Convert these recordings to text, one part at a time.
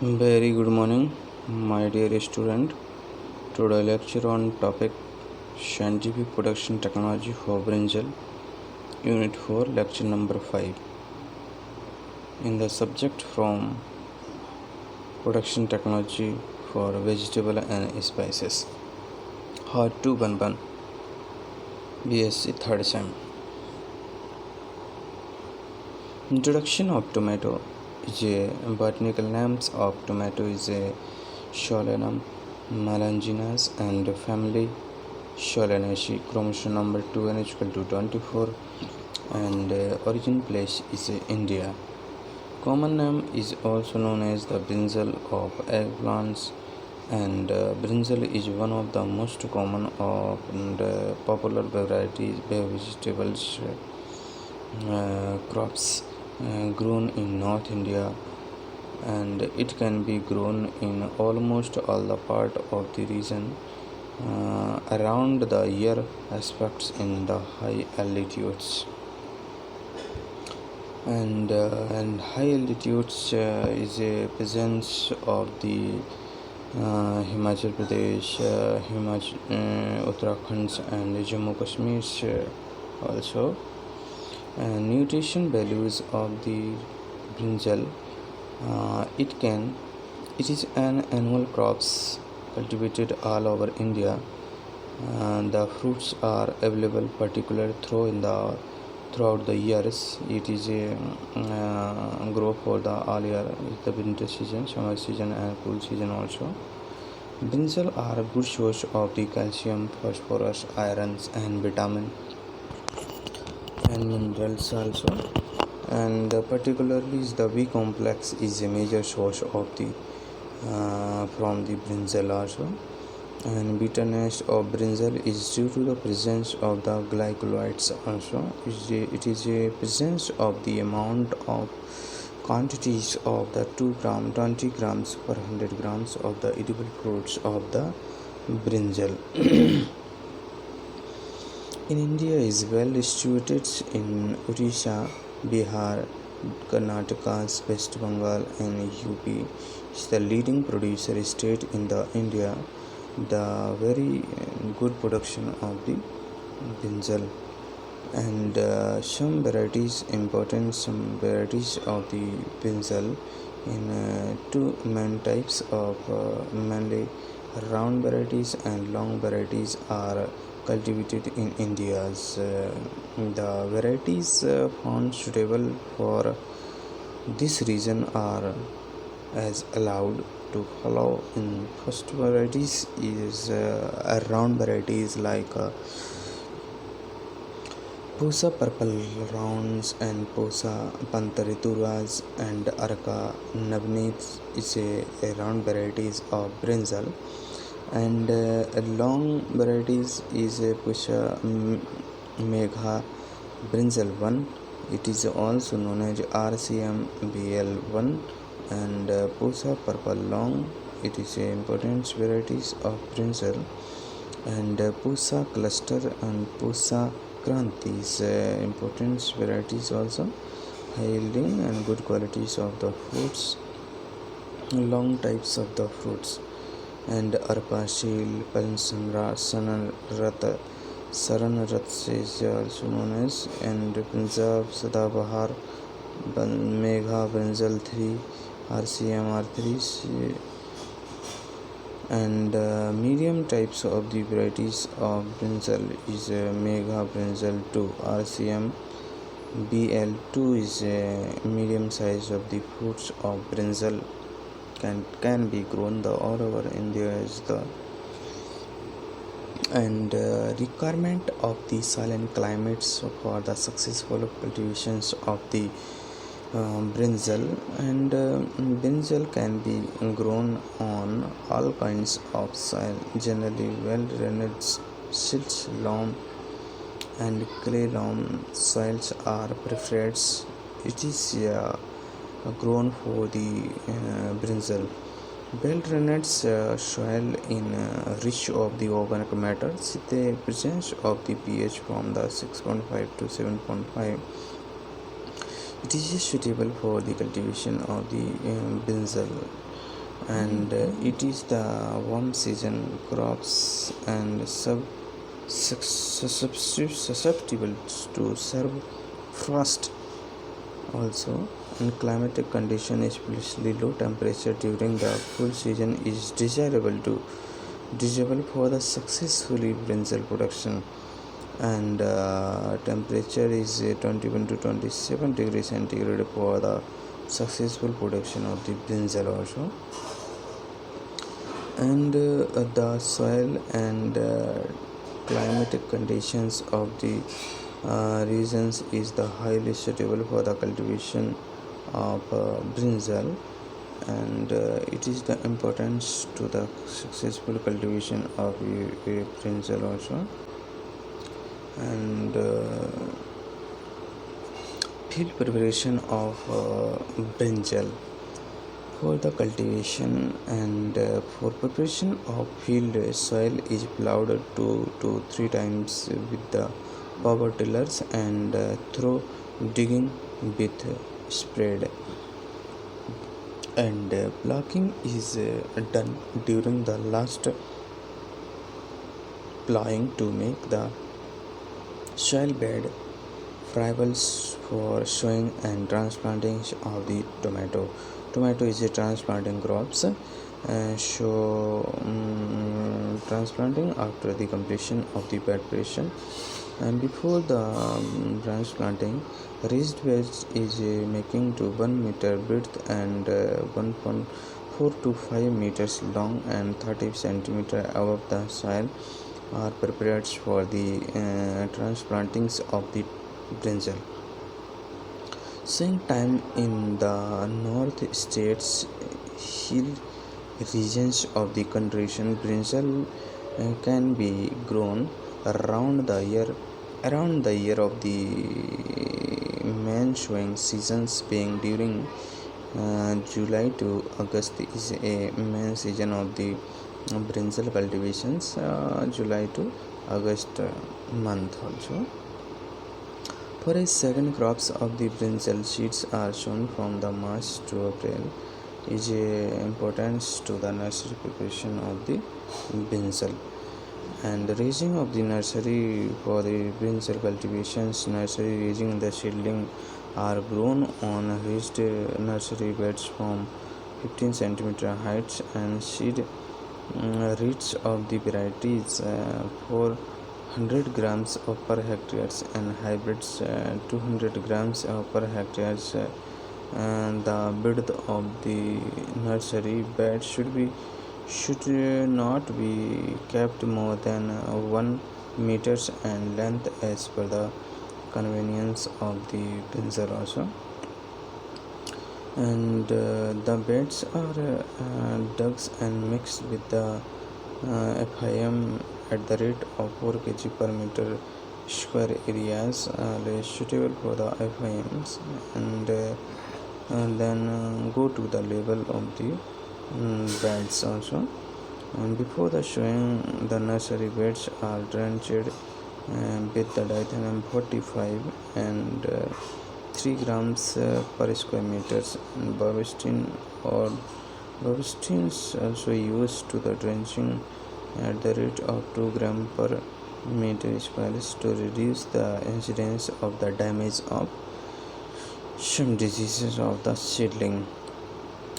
Very good morning, my dear student. Today lecture on topic scientific production technology for brinjal, unit 4, lecture number 5. In the subject from production technology for vegetable and spices. Hard 211 BSc third sem. Introduction of tomato is a botanical names of tomato is a Solanum melanginus and family Solanaceae. Chromosome number 2 n equal to 24 and origin place is India. Common name is also known as the brinjal of eggplants, and brinjal is one of the most common and popular varieties vegetables crops grown in North India, and it can be grown in almost all the part of the region around the year aspects in the high altitudes and high altitudes is a presence of the Himachal Pradesh, Uttarakhand and Jammu Kashmir also. Nutrition values of the brinjal. It is an annual crops cultivated all over India. The fruits are available particularly throughout the years. It is a grow for the all year, the winter season, summer season and cool season also. Brinjal are a good source of the calcium, phosphorus, irons and vitamin and minerals also, and particularly the B complex is a major source of the from the brinjal also. And bitterness of brinjal is due to the presence of the glycolides also. It is a presence of the amount of quantities of the 2 gram 20 grams per 100 grams of the edible fruits of the brinjal. In India is well distributed in Odisha, Bihar, Karnataka, West Bengal and UP. Is the leading producer state in the India. The very good production of the brinjal, and some varieties of the brinjal in two main types of mainly round varieties and long varieties are cultivated in India. The varieties found suitable for this region are as allowed to follow. In first varieties is round varieties like Pusa purple rounds and Pusa pantarituras and Arka navneet is a round varieties of brinjal, and long varieties is Pusha Megha brinjal 1. It is also known as RCM BL1, and Pusa purple long. It is important varieties of brinjal, and Pusa cluster and Pusa kranti is important varieties also, yielding and good qualities of the fruits, long types of the fruits, and Arpashil, Pansanra, Saranrat is also known as, and Punjab, Sadabahar, Megha, Brinjal 3, RCMR 3, and medium types of the varieties of brinjal is Megha brinjal 2, RCM BL2 is a medium size of the fruits of brinjal can be grown the all over India is the, and requirement of the silent climates for the successful cultivations of the brinjal, and brinjal can be grown on all kinds of soil, generally well drained silt, loam and clay loam soils are preferred. It is grown for the brinjal. Well drained soil in rich of the organic matter, the presence of the pH from the 6.5 to 7.5. It is suitable for the cultivation of the brinjal. and it is the warm season crops and susceptible to serve frost also. In climatic condition, especially low temperature during the full season is desirable for the successfully brinjal production, and temperature is 21 to 27 degrees centigrade for the successful production of the brinjal also. And the soil and climatic conditions of the regions is the highly suitable for the cultivation of brinjal, and it is the importance to the successful cultivation of a brinjal also. And field preparation of brinjal for the cultivation, and for preparation of field, soil is plowed 2 to 3 times with the power tillers, and through digging with spread, and blocking is done during the last plowing to make the soil bed friable for sowing and transplanting of the tomato. Tomato is a transplanting crops, transplanting after the completion of the bed preparation, and before the transplanting, raised beds is making to 1 meter breadth and 1.4 to 5 meters long and 30 centimeter above the soil are prepared for the transplantings of the brinjal. Same time in the north states hill regions of the country, brinjal can be grown around the year of the main sowing seasons, being during July to August is a main season of the brinjal cultivations, July to August month also. For a second, crops of the brinjal seeds are sown from the March to April. Is a importance to the nursery preparation of the brinjal, and raising of the nursery for the brinjal cultivations. Nursery raising the seedling are grown on raised nursery beds from 15 centimeter heights, and seed roots of the varieties 400 grams per hectares, and hybrids 200 grams per hectares. And the width of the nursery bed should not be kept more than 1 meters and length as per the convenience of the brinjal also. And the beds are dug and mixed with the FIM at the rate of 4 kg per meter square areas suitable for the FIMs, and then go to the level of the beds also. And before the sowing, the nursery beds are drenched with the dithium 45 and 3 grams per square meters, and Bavastin is also used to the drenching at the rate of 2 grams per meter square to reduce the incidence of the damage of some diseases of the seedling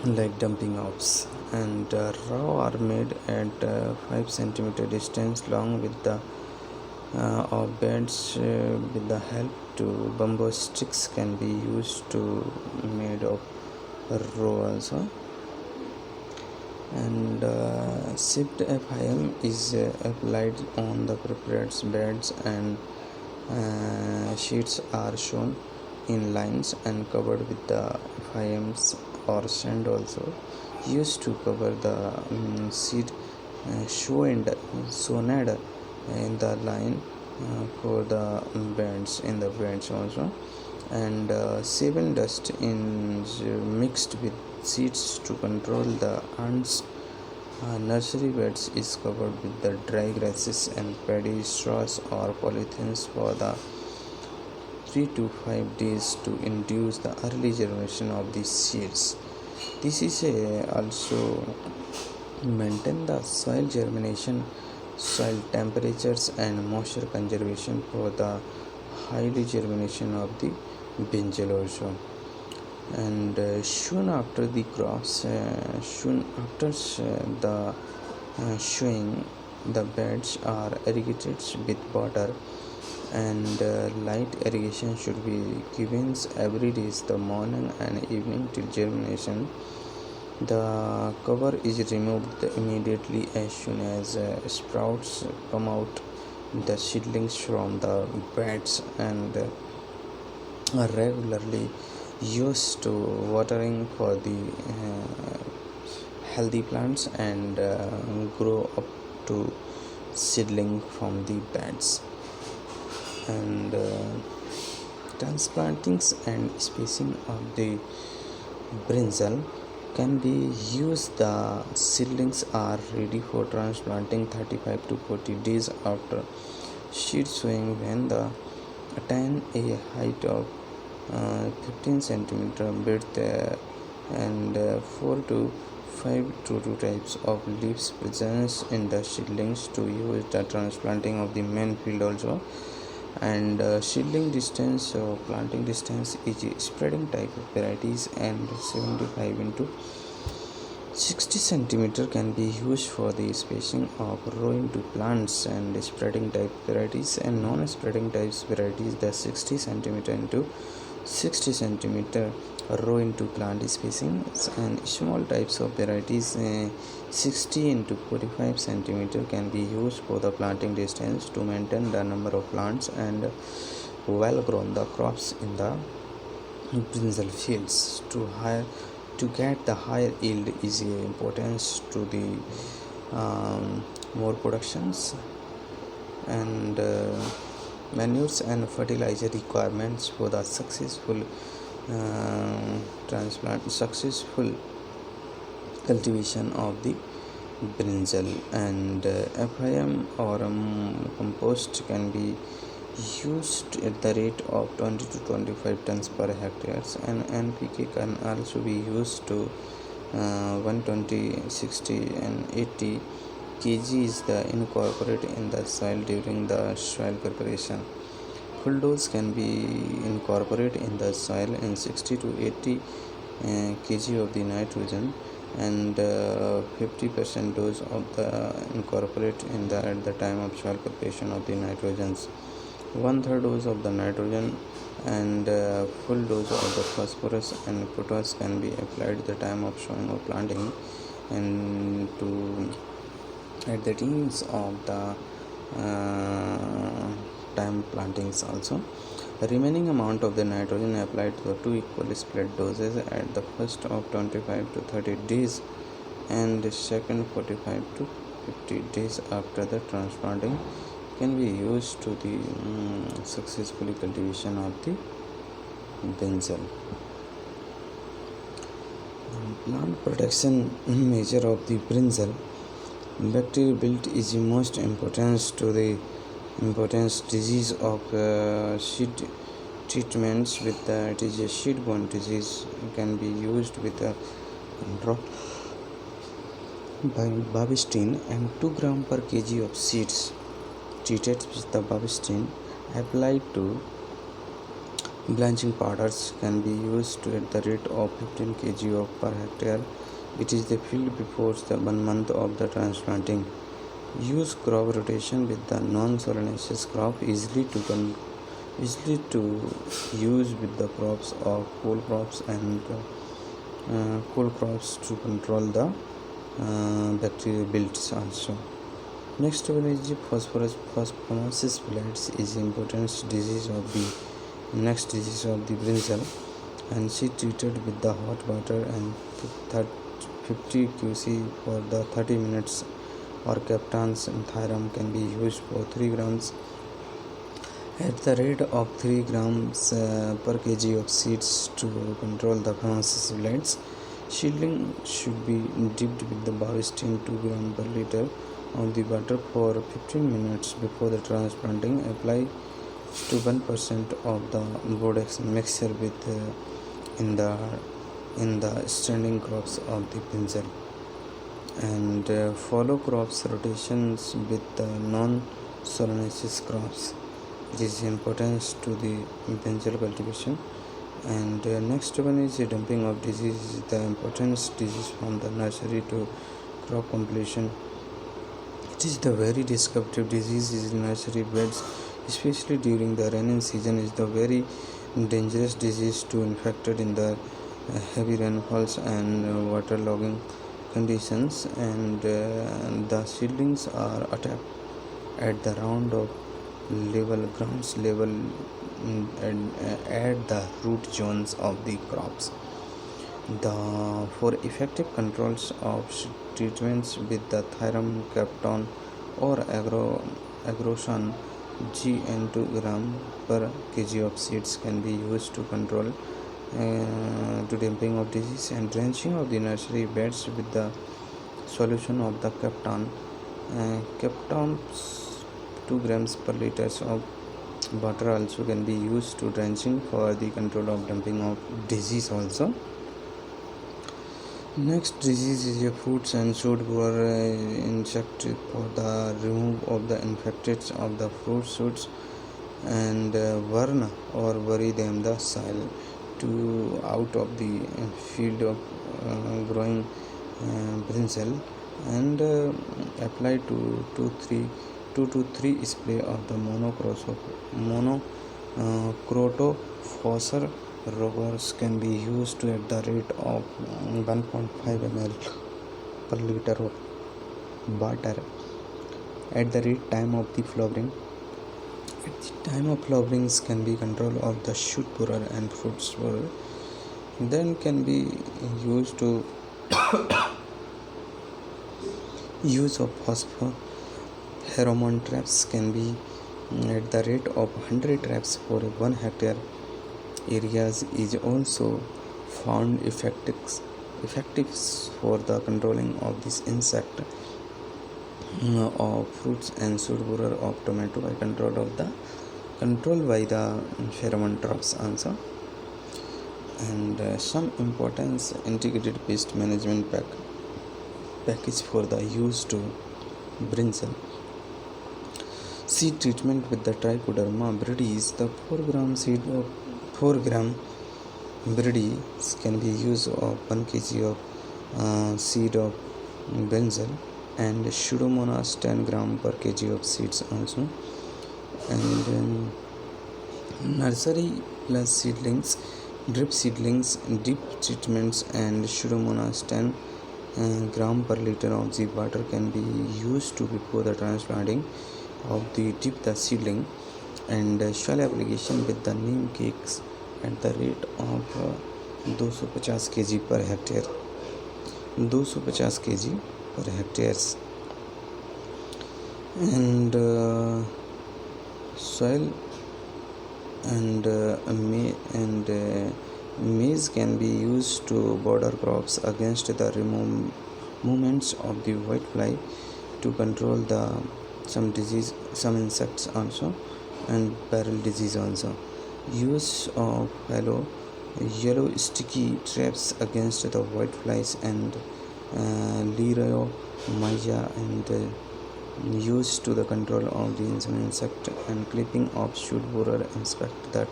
like dumping outs. And raw are made at 5 centimeter distance long with the of beds with the help to bamboo sticks can be used to made of row also. And shipped FIM is applied on the prepared beds, and sheets are shown in lines and covered with the FIMs or sand also used to cover the seed sown in the line for the beds in the beds also. And seven dust is mixed with seeds to control the ants. Nursery beds is covered with the dry grasses and paddy straws or polythenes for the 3 to 5 days to induce the early germination of these seeds. This is also maintain the soil germination, soil temperatures and moisture conservation for the highly germination of the brinjal also. And soon after the crops, the showing, the beds are irrigated with water, and light irrigation should be given every day, the morning and evening till germination. The cover is removed immediately as soon as sprouts come out. The seedlings from the beds and are regularly used to watering for the healthy plants and grow up to seedling from the beds. And transplantings and spacing of the brinjal can be used. The seedlings are ready for transplanting 35 to 40 days after seed sowing when the attain a height of 15 centimeter width and 4 to 5 to 2 types of leaves present in the seedlings to use the transplanting of the main field also. And seedling distance or planting distance is spreading type of varieties, and 75 into 60 centimeter can be used for the spacing of row into plants and spreading type varieties, and non-spreading types varieties the 60 centimeter into 60 centimeter row into plant spacing, and small types of varieties 60 into 45 centimeter can be used for the planting distance to maintain the number of plants and well grown the crops in the brinjal fields. To get the higher yield is importance to the more productions, and manures and fertilizer requirements for the successful successful cultivation of the brinjal. And FIM or compost can be used at the rate of 20 to 25 tons per hectare, and NPK can also be used to 120, 60 and 80 kg is the incorporated in the soil during the soil preparation. Full dose can be incorporated in the soil in 60 to 80 kg of the nitrogen, and 50% dose of the incorporate in the at the time of soil preparation of the nitrogens. 1/3 dose of the nitrogen and full dose of the phosphorus and potash can be applied at the time of sowing or planting, and to at the times of the time plantings also. The remaining amount of the nitrogen applied to the two equal split doses at the first of 25 to 30 days and the second 45 to 50 days after the transplanting can be used to the successful cultivation of the brinjal. Plant protection measure of the brinjal. Bacterial wilt is the most important to the disease of seed treatments with it is a seed-borne disease. Can be used with a control by Bavistine, and 2 gram per kg of seeds treated with the Bavistine applied to blanching powders can be used at the rate of 15 kg of per hectare. It is the field before the 1 month of the transplanting. Use crop rotation with the non-solanaceous crop easily to use with the crops of cool crops and cool crops to control the bacterial wilts also. Next one is the phosphorus blights is important disease of the next disease of the brinjal, and she treated with the hot water and 50 QC for the 30 minutes, or Captain's Thyram can be used for 3 grams at the rate of 3 grams per kg of seeds to control the phosphorus blights. Seedling should be dipped with the Bavistine 2 grams per liter of the water for 15 minutes before the transplanting. Apply to 1% of the Bodex mixture with in the in the standing crops of the brinjal, and follow crops rotations with the non-solanaceous crops. It is important to the brinjal cultivation. And next one is the dumping of disease, the important disease from the nursery to crop completion. It is the very destructive disease in nursery beds, especially during the rainy season. Is the very dangerous disease to infected in the heavy rainfalls and waterlogging conditions, and the seedlings are attacked at the round of level grounds level, and at the root zones of the crops. The for effective controls of treatments with the Thiram Capton or Agrosan GN 2 gram per kg of seeds can be used to control to damping of disease, and drenching of the nursery beds with the solution of the Capton. Capton 2 grams per liters of water also can be used to drenching for the control of dumping of disease also. Next disease is a fruits and shoot borer insect for the remove of the infected of the fruit shoots, and burn or bury them the soil to out of the field of growing brinjal, and apply two to three spray of the monocrotophosphor robbers can be used to at the rate of 1.5 ml per liter of water at the rate time of the flowering. At the time of flowerings can be control of the shoot borer and fruit borer. Then can be used to use of phosphor pheromone traps can be at the rate of 100 traps for 1 hectare areas is also found effective for the controlling of this insect of fruits and shoot borer of tomato by control by the pheromone traps also. And some importance integrated pest management package for the use to brinjal. Seed treatment with the Trichoderma bridis. The 4 gram bridis can be used of 1 kg of seed of brinjal, and Pseudomonas 10 gram per kg of seeds also. And nursery plus seedlings, drip seedlings, deep treatments, and Pseudomonas 10 gram per liter of the water can be used to before the transplanting of the dip the seedling, and soil application with the neem cakes at the rate of 250 kg per hectare. 250 kg per hectares. And soil and maize can be used to border crops against the movements of the whitefly to control the some insects also, and barrel disease also. Use of yellow sticky traps against the whiteflies and Leroy and used to the control of the insect, and clipping of shoot borer. Inspect the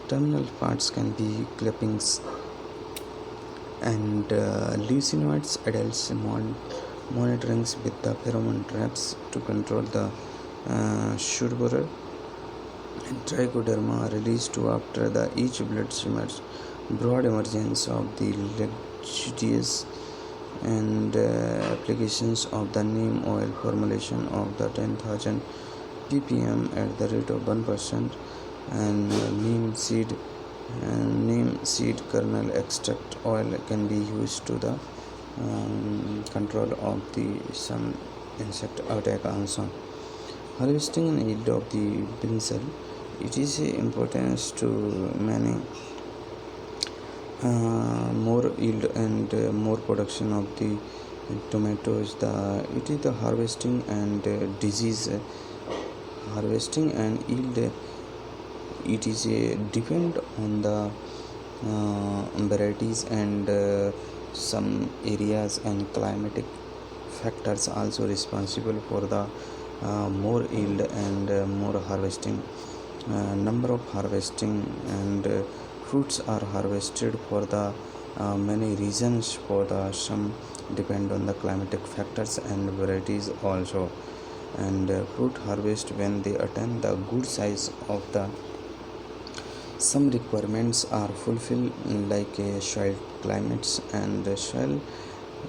terminal parts can be clippings, and leucinoids adults monitorings with the pheromone traps to control the shoot borer, and Trichoderma released to after the each blood swimmers. Broad emergence of the legious and applications of the neem oil formulation of the 10,000 ppm at the rate of 1%, and neem seed kernel extract oil can be used to the control of the some insect attack also. Harvesting and yield of the brinjal. It is important to many more yield and more production of the tomatoes. It is the harvesting and disease harvesting and yield. It is depend on the varieties and some areas and climatic factors also responsible for the more yield and more harvesting. Number of harvesting and fruits are harvested for the many reasons. For the some depend on the climatic factors and varieties also. And fruit harvest when they attain the good size of the some requirements are fulfilled, like soil climates, and soil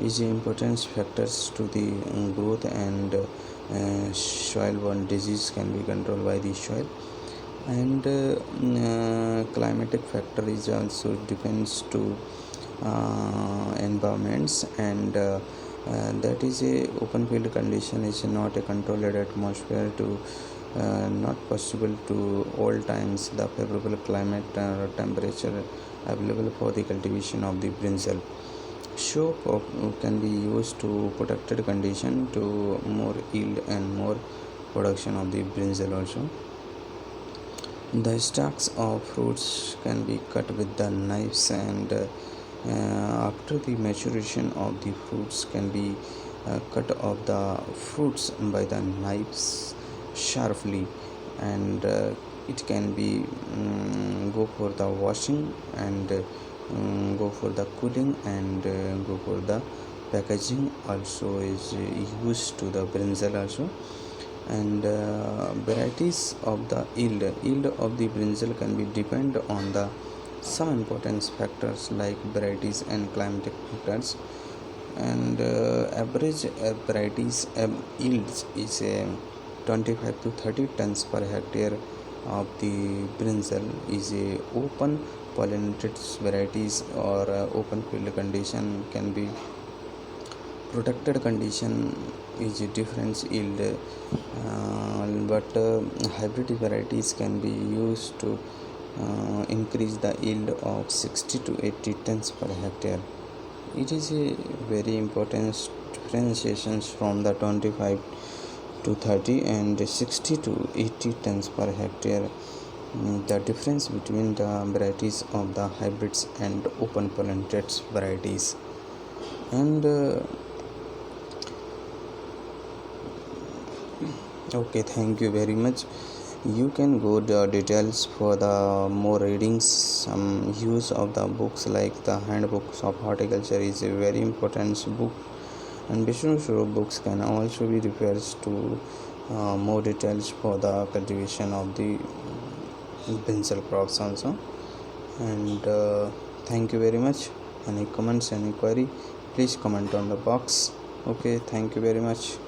is important factors to the growth, and soil-borne disease can be controlled by the soil. And climatic factor is also depends to environments, and that is a open field condition is not a controlled atmosphere to not possible to all times the favorable climate temperature available for the cultivation of the brinjal. So can be used to protected condition to more yield and more production of the brinjal also. The stalks of fruits can be cut with the knives, and after the maturation of the fruits can be cut off the fruits by the knives sharply, and it can be go for the washing, and go for the cooling, and go for the packaging also is used to the brinjal also. And varieties of the yield of the brinjal can be depend on the some important factors like varieties and climatic factors. And average varieties yields is 25 to 30 tons per hectare of the brinjal is a open pollinated varieties, or open field condition can be protected condition is a different yield, but hybrid varieties can be used to increase the yield of 60 to 80 tons per hectare. It is a very important differentiations from the 25 to 30 and 60 to 80 tons per hectare. The difference between the varieties of the hybrids and open pollinated varieties. And okay, thank you very much. You can go the details for the more readings. Some use of the books like the handbooks of horticulture is a very important book, and Vishnu books can also be referred to more details for the cultivation of the brinjal crops also. And thank you very much. Any comments, any query, please comment on the box. Okay, thank you very much.